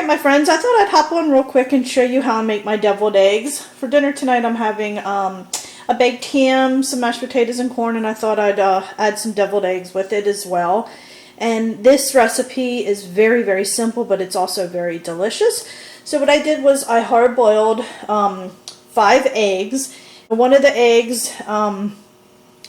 Alright my friends, I thought I'd hop on real quick and show you how I make my deviled eggs. For dinner tonight I'm having a baked ham, some mashed potatoes and corn, and I thought I'd add some deviled eggs with it as well. And this recipe is very, very simple, but it's also very delicious. So what I did was I hard boiled 5 eggs. One of the eggs, and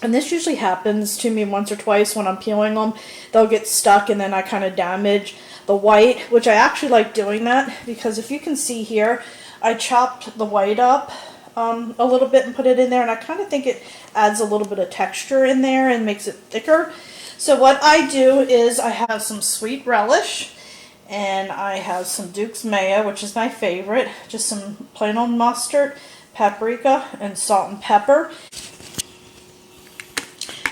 this usually happens to me once or twice when I'm peeling them, they'll get stuck and then I kind of damage the white, which I actually like doing that because if you can see here, I chopped the white up a little bit and put it in there, and I kind of think it adds a little bit of texture in there and makes it thicker. So what I do is I have some sweet relish and I have some Duke's Mayo, which is my favorite, just some plain old mustard, paprika, and salt and pepper.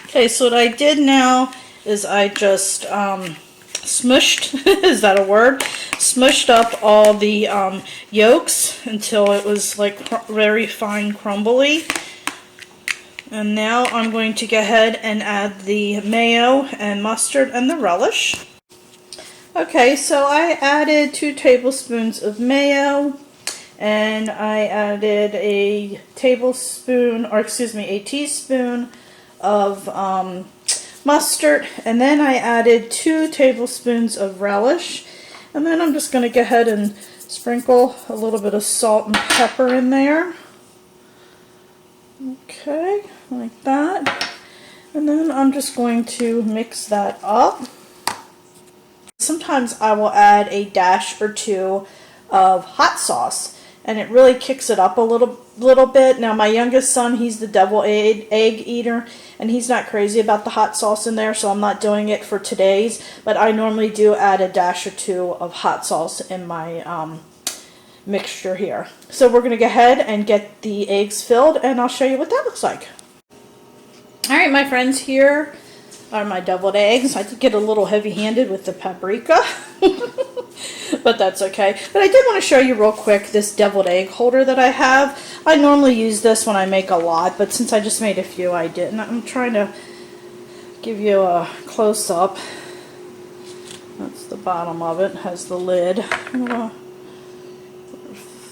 Okay, so what I did now is I just smushed, is that a word? Smushed up all the yolks until it was like very fine crumbly. And now I'm going to go ahead and add the mayo and mustard and the relish. Okay, so I added 2 tablespoons of mayo, and I added a teaspoon of mustard, and then I added 2 tablespoons of relish, and then I'm just going to go ahead and sprinkle a little bit of salt and pepper in there. Okay, like that. And then I'm just going to mix that up. Sometimes I will add a dash or 2 of hot sauce, and it really kicks it up a little bit. Now my youngest son, he's the deviled egg eater, and he's not crazy about the hot sauce in there, so I'm not doing it for today's, but I normally do add a dash or 2 of hot sauce in my mixture here. So we're going to go ahead and get the eggs filled, and I'll show you what that looks like. Alright my friends, here are my deviled eggs. I did get a little heavy-handed with the paprika, but that's okay. But I did want to show you real quick this deviled egg holder that I have. I normally use this when I make a lot, but since I just made a few, I didn't. I'm trying to give you a close-up. That's the bottom of it. It has the lid.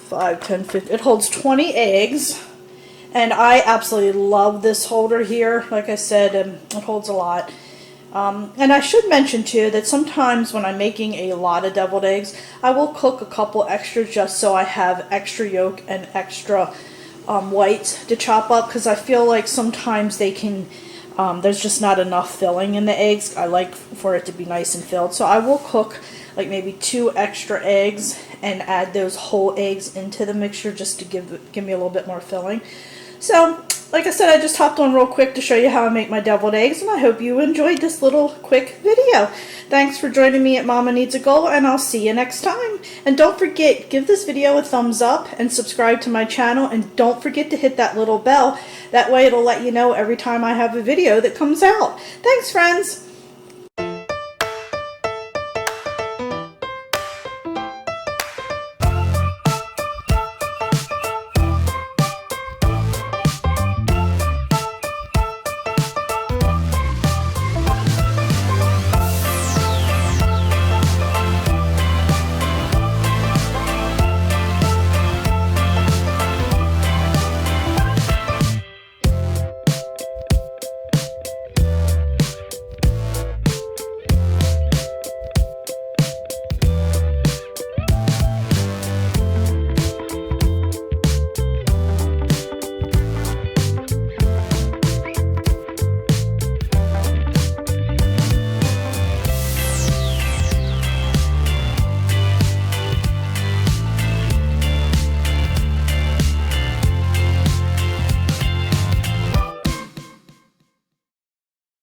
5, 10, 15. It holds 20 eggs. And I absolutely love this holder here. Like I said, it holds a lot. And I should mention too that sometimes when I'm making a lot of deviled eggs, I will cook a couple extra just so I have extra yolk and extra whites to chop up, because I feel like sometimes they can, there's just not enough filling in the eggs. I like for it to be nice and filled. So I will cook like maybe 2 extra eggs and add those whole eggs into the mixture just to give me a little bit more filling. So, like I said, I just hopped on real quick to show you how I make my deviled eggs, and I hope you enjoyed this little quick video. Thanks for joining me at Mama Needs a Goal, and I'll see you next time. And don't forget, give this video a thumbs up and subscribe to my channel, and don't forget to hit that little bell. That way it'll let you know every time I have a video that comes out. Thanks, friends!